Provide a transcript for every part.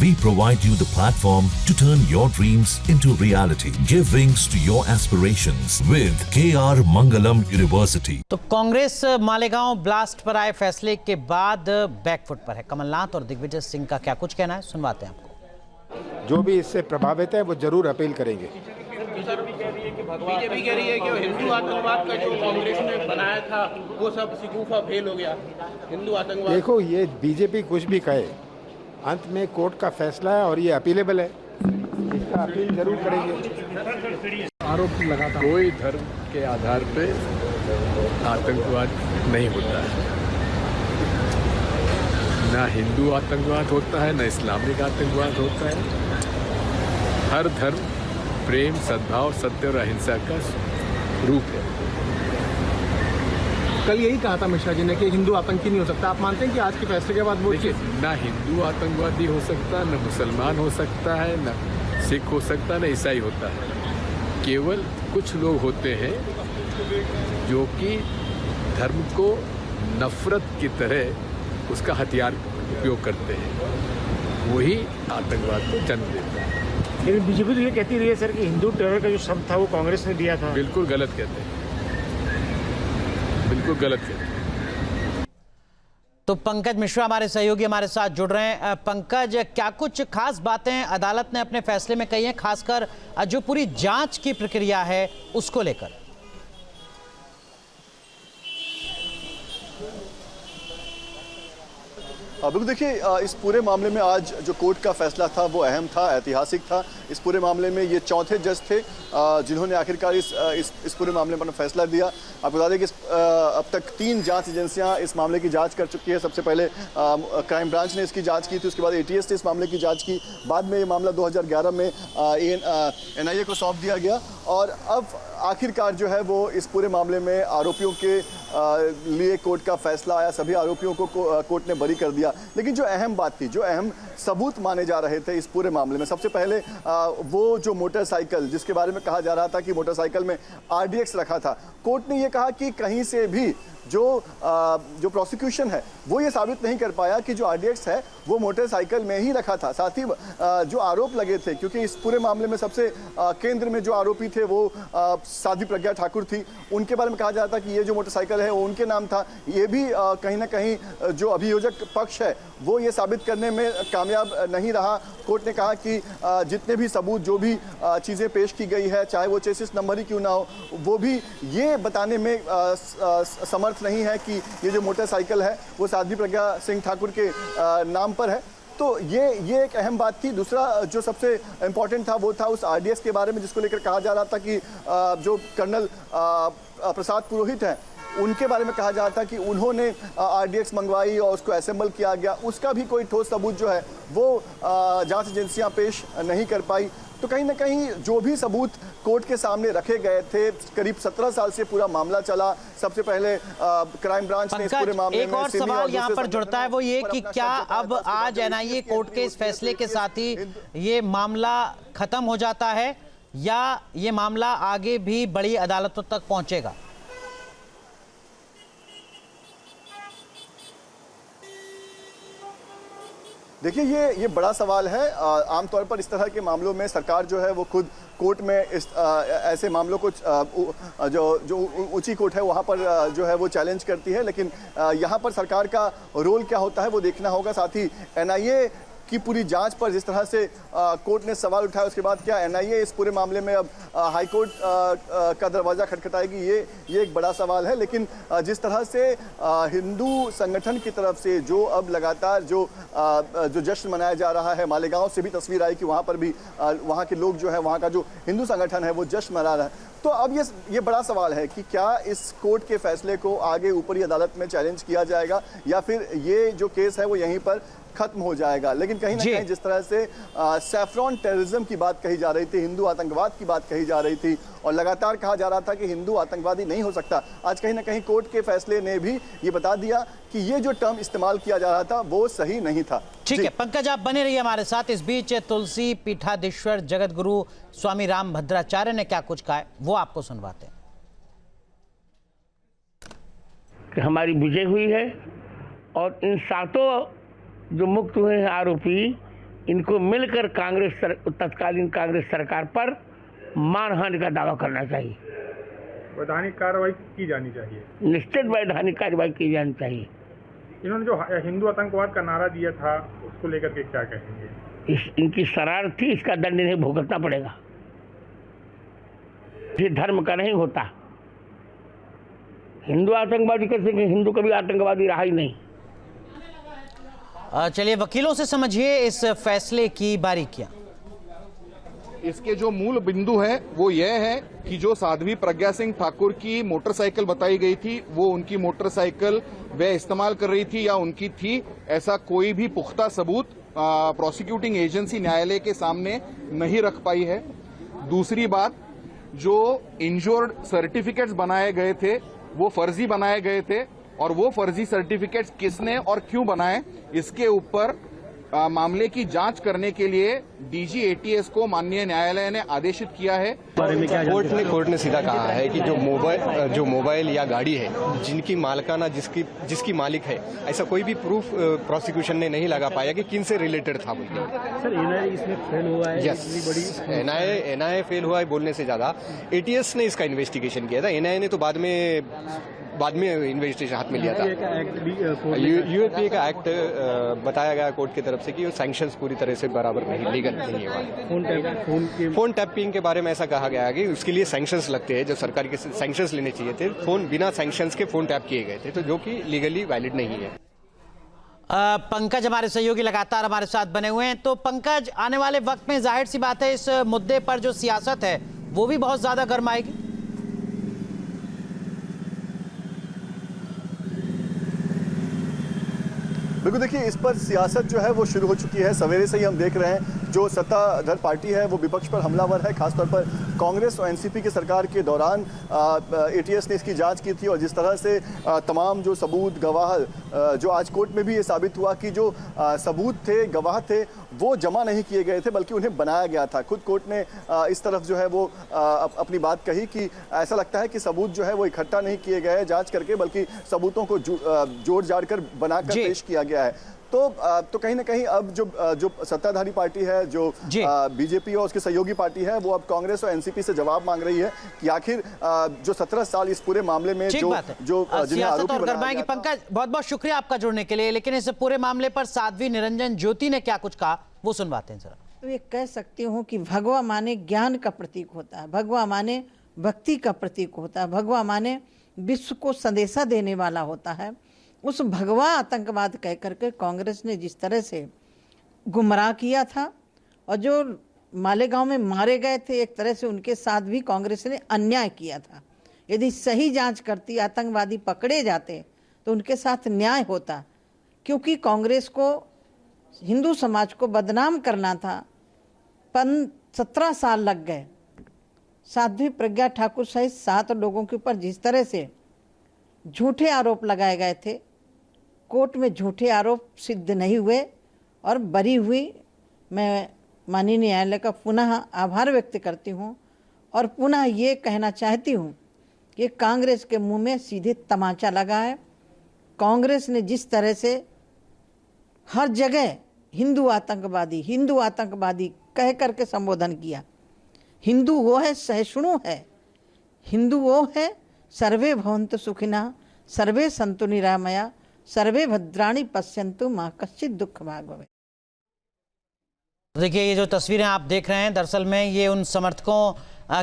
We provide you the platform to turn your dreams into reality. Give wings to your aspirations with KR Mangalam University. तो Congress Malegaon blast पर आए फैसले के बाद back foot पर है। कमलनाथ और दिग्विजय सिंह का क्या कुछ कहना है, सुनवाते हैं आपको। जो भी इससे प्रभावित है वो जरूर अपील करेंगे। बीजेपी कह रही है कि हिंदू आतंकवाद का जो कांग्रेस ने बनाया था वो सब शिकूफा फेल हो गया। हिंदू आतंकवाद, देखो, ये बीजेपी कुछ भी कहे, अंत में कोर्ट का फैसला है और ये अपीलेबल है, इसका अपील जरूर करेंगे। आरोप लगा था कोई धर्म के आधार पे आतंकवाद नहीं होता है, ना हिंदू आतंकवाद होता है, ना इस्लामिक आतंकवाद होता है। हर धर्म प्रेम, सद्भाव, सत्य और अहिंसा का रूप है। कल यही कहा था मिश्रा जी ने कि हिंदू आतंकी नहीं हो सकता। आप मानते हैं कि आज के फैसले के बाद वो देखिए, ना हिंदू आतंकवादी हो सकता, ना मुसलमान हो सकता है, ना सिख हो सकता, ना ईसाई होता है। केवल कुछ लोग होते हैं जो कि धर्म को नफरत की तरह उसका हथियार उपयोग करते हैं, वही आतंकवाद को जन्म देता है। लेकिन बीजेपी तो ये कहती रही है सर कि हिंदू टेरर का जो शब्द था वो कांग्रेस ने दिया था। बिल्कुल गलत कहते हैं, बिल्कुल गलत कहते हैं। तो पंकज मिश्रा हमारे सहयोगी हमारे साथ जुड़ रहे हैं। पंकज, क्या कुछ खास बातें अदालत ने अपने फैसले में कही हैं, खासकर जो पूरी जांच की प्रक्रिया है उसको लेकर? बिल्कुल, देखिए, इस पूरे मामले में आज जो कोर्ट का फैसला था वो अहम था, ऐतिहासिक था। इस पूरे मामले में ये चौथे जज थे जिन्होंने आखिरकार इस पूरे मामले पर फैसला दिया। आपको बता दें कि अब तक 3 जांच एजेंसियां इस मामले की जांच कर चुकी है। सबसे पहले क्राइम ब्रांच ने इसकी जांच की थी, उसके बाद ATS ने इस मामले की जांच की, बाद में ये मामला 2011 में NIA को सौंप दिया गया और अब आखिरकार जो है वो इस पूरे मामले में आरोपियों के लिए कोर्ट का फैसला आया। सभी आरोपियों को कोर्ट ने बरी कर दिया। लेकिन जो अहम बात थी, जो अहम सबूत माने जा रहे थे इस पूरे मामले में, सबसे पहले वो जो मोटरसाइकिल जिसके बारे में कहा जा रहा था कि मोटरसाइकिल में RDX रखा था, कोर्ट ने ये कहा कि कहीं से भी जो प्रोसिक्यूशन है वो ये साबित नहीं कर पाया कि जो RDX है वो मोटरसाइकिल में ही रखा था। साथ ही जो आरोप लगे थे, क्योंकि इस पूरे मामले में सबसे केंद्र में जो आरोपी थे वो साध्वी प्रज्ञा ठाकुर थी, उनके बारे में कहा जाता कि ये जो मोटरसाइकिल है वो उनके नाम था। ये भी कहीं ना कहीं जो अभियोजक पक्ष है वो ये साबित करने में कामयाब नहीं रहा। कोर्ट ने कहा कि जितने भी सबूत, जो भी चीज़ें पेश की गई है, चाहे वो चेसिस नंबर ही क्यों ना हो, वो भी ये बताने में समर्थ नहीं है कि ये जो मोटरसाइकिल है वो साध्वी प्रज्ञा सिंह ठाकुर के नाम पर है। तो ये एक अहम बात थी। दूसरा जो सबसे इम्पोर्टेंट था वो था उस RDX के बारे में, जिसको लेकर कहा जा रहा था कि जो कर्नल प्रसाद पुरोहित हैं उनके बारे में कहा जा रहा था कि उन्होंने RDX मंगवाई और उसको असेंबल किया गया। उसका भी कोई ठोस सबूत जो है वो जांच एजेंसियां पेश नहीं कर पाई। तो कहीं ना कहीं जो भी सबूत कोर्ट के सामने रखे गए थे, करीब 17 साल से पूरा मामला चला। सबसे पहले क्राइम ब्रांच ने इस पूरे मामले में एक और सवाल यहाँ पर जुड़ता है, वो ये कि क्या अब आज NIA कोर्ट के इस फैसले के साथ ही ये मामला खत्म हो जाता है या ये मामला आगे भी बड़ी अदालतों तक पहुंचेगा? देखिए, ये बड़ा सवाल है। आमतौर पर इस तरह के मामलों में सरकार जो है वो खुद कोर्ट में ऐसे मामलों को जो ऊंची कोर्ट है वहाँ पर जो है वो चैलेंज करती है। लेकिन यहाँ पर सरकार का रोल क्या होता है वो देखना होगा। साथ ही NIA की पूरी जांच पर जिस तरह से कोर्ट ने सवाल उठाया, उसके बाद क्या NIA इस पूरे मामले में अब हाई कोर्ट का दरवाज़ा खटखटाएगी, ये एक बड़ा सवाल है। लेकिन जिस तरह से हिंदू संगठन की तरफ से जो अब लगातार जो जश्न मनाया जा रहा है, मालेगांव से भी तस्वीर आई कि वहाँ पर भी वहाँ के लोग जो है, वहाँ का जो हिंदू संगठन है वो जश्न मना रहा है। तो अब ये बड़ा सवाल है कि क्या इस कोर्ट के फैसले को आगे ऊपरी अदालत में चैलेंज किया जाएगा या फिर ये जो केस है वो यहीं पर खत्म हो जाएगा। लेकिन कहीं ना कहीं जिस तरह से सैफ्रॉन टेररिज्म की बात कही जा रही थी, हिंदू आतंकवाद की बात कही जा रही थी और लगातार कहा जा रहा था कि हिंदू आतंकवादी नहीं हो सकता, आज कहीं ना कहीं कोर्ट के फैसले ने भी ये बता दिया कि ये जो टर्म इस्तेमाल किया जा रहा था वो सही नहीं था। ठीक है पंकज, आप बने रहिए हमारे साथ। इस बीच तुलसी पीठाधीश्वर जगत गुरु स्वामी राम भद्राचार्य ने क्या कुछ कहा है वो आपको सुनवाते हैं। कि हमारी विजय हुई है और इन 7 जो मुक्त हुए हैं आरोपी इनको मिलकर तत्कालीन कांग्रेस सरकार पर मानहानि का दावा करना चाहिए। वैधानिक कार्रवाई की जानी चाहिए। निश्चित वैधानिक कार्रवाई की जानी चाहिए। इन्होंने जो हिंदू आतंकवाद का नारा दिया था उसको लेकर के क्या कहेंगे? इनकी शरारत थी, इसका दंड इन्हें भुगतना पड़ेगा। ये धर्म का नहीं होता। हिंदू आतंकवादी कैसे? हिंदू कभी आतंकवादी रहा ही नहीं। चलिए वकीलों से समझिए इस फैसले की बारीकियां। इसके जो मूल बिंदु है वो यह है कि जो साध्वी प्रज्ञा सिंह ठाकुर की मोटरसाइकिल बताई गई थी, वो उनकी मोटरसाइकिल वह इस्तेमाल कर रही थी या उनकी थी, ऐसा कोई भी पुख्ता सबूत प्रोसिक्यूटिंग एजेंसी न्यायालय के सामने नहीं रख पाई है। दूसरी बात, जो इंश्योर्ड सर्टिफिकेट्स बनाए गए थे वो फर्जी बनाए गए थे, और वो फर्जी सर्टिफिकेट्स किसने और क्यों बनाए, इसके ऊपर मामले की जांच करने के लिए डीजी एटीएस को माननीय न्यायालय ने आदेशित किया है। कोर्ट ने सीधा कहा है कि जो मोबाइल या गाड़ी है जिनकी मालिकाना जिसकी मालिक है, ऐसा कोई भी प्रूफ प्रोसिक्यूशन ने नहीं लगा पाया कि किन से रिलेटेड था। सर एनआईए इसमें फेल हुआ है। यस, एनआईए फेल हुआ है बोलने से ज्यादा एटीएस ने इसका इन्वेस्टिगेशन किया था। एनआईए ने तो बाद में इन्वेस्टिगेशन हाथ में लिया था। यूएपीए का एक्ट बताया गया कोर्ट की तरफ से कि सैंक्शंस पूरी तरह से बराबर नहीं, लीगल नहीं है। फोन टैपिंग के बारे में ऐसा कहा गया है कि उसके लिए सैंक्शंस लगते हैं, जो सरकार के सैंक्शंस लेने चाहिए थे। फोन बिना सैंक्शंस के फोन टैप किए गए थे, तो जो कि लीगली वैलिड नहीं है। पंकज हमारे सहयोगी लगातार हमारे साथ बने हुए हैं। तो पंकज, आने वाले वक्त में जाहिर सी बात है इस मुद्दे पर जो सियासत है वो भी बहुत ज्यादा गर्म आएगी। बिल्कुल, देखिए इस पर सियासत जो है वो शुरू हो चुकी है। सवेरे से ही हम देख रहे हैं जो सत्ताधार पार्टी है वो विपक्ष पर हमलावर है। खासतौर पर कांग्रेस और एनसीपी की सरकार के दौरान एटीएस ने इसकी जांच की थी, और जिस तरह से तमाम जो सबूत गवाह, जो आज कोर्ट में भी ये साबित हुआ कि जो सबूत थे, गवाह थे, वो जमा नहीं किए गए थे बल्कि उन्हें बनाया गया था। खुद कोर्ट ने इस तरफ जो है वो अपनी बात कही कि ऐसा लगता है कि सबूत जो है वो इकट्ठा नहीं किए गए जांच करके, बल्कि सबूतों को जोड़ जाड़ कर बनाकर पेश किया गया है। तो कहीं ना कहीं अब जो सत्ताधारी पार्टी है, जो बीजेपी और उसकी सहयोगी पार्टी है, वो अब कांग्रेस और एनसीपी से जवाब मांग रही है कि आखिर जो 17 साल इस पूरे मामले में जो जिन्हें आरोपी बनाया गया। पंकज, बहुत बहुत शुक्रिया आपका जुड़ने के लिए। लेकिन इस पूरे मामले पर साध्वी निरंजन ज्योति ने क्या कुछ कहा वो सुनवाते हैं जरा। तो ये कह सकती हूँ कि भगवा माने ज्ञान का प्रतीक होता है, भगवा माने भक्ति का प्रतीक होता है, भगवा माने विश्व को संदेशा देने वाला होता है। उस भगवा आतंकवाद कह करके कांग्रेस ने जिस तरह से गुमराह किया था, और जो मालेगांव में मारे गए थे, एक तरह से उनके साथ भी कांग्रेस ने अन्याय किया था। यदि सही जांच करती, आतंकवादी पकड़े जाते तो उनके साथ न्याय होता, क्योंकि कांग्रेस को हिंदू समाज को बदनाम करना था। 17 साल लग गए। साध्वी प्रज्ञा ठाकुर सहित 7 लोगों के ऊपर जिस तरह से झूठे आरोप लगाए गए थे, कोर्ट में झूठे आरोप सिद्ध नहीं हुए और बरी हुई। मैं माननीय न्यायालय का पुनः आभार व्यक्त करती हूँ, और पुनः ये कहना चाहती हूँ कि कांग्रेस के मुंह में सीधे तमाचा लगा है। कांग्रेस ने जिस तरह से हर जगह हिंदू आतंकवादी कह करके संबोधन किया। हिंदू वो है सहिष्णु है, हिंदू वो है सर्वे भवन्तु सुखिनः, सर्वे सन्तु निरामया, सर्वे भद्राणि पश्यन्तु मा कश्चित् दुःख भाग् भवेत्। देखिए ये जो तस्वीरें आप देख रहे हैं, दरअसल में ये उन समर्थकों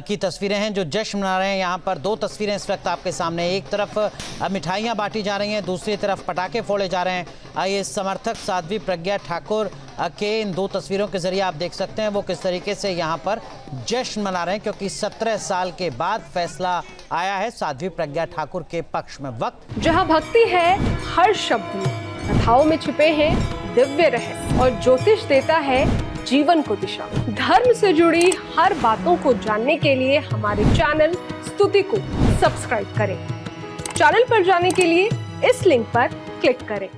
की तस्वीरें हैं जो जश्न मना रहे हैं। यहाँ पर 2 तस्वीरें इस वक्त आपके सामने, एक तरफ मिठाइयाँ बांटी जा रही हैं, दूसरी तरफ पटाखे फोड़े जा रहे हैं। ये समर्थक साध्वी प्रज्ञा ठाकुर के इन 2 तस्वीरों के जरिए आप देख सकते हैं वो किस तरीके से यहाँ पर जश्न मना रहे हैं, क्योंकि 17 साल के बाद फैसला आया है साध्वी प्रज्ञा ठाकुर के पक्ष में। वक्त जहाँ भक्ति है हर शब्द में, कथाओं में छिपे हैं दिव्य रहस्य, और ज्योतिष देता है जीवन को दिशा। धर्म से जुड़ी हर बातों को जानने के लिए हमारे चैनल स्तुति को सब्सक्राइब करें। चैनल पर जाने के लिए इस लिंक पर क्लिक करें।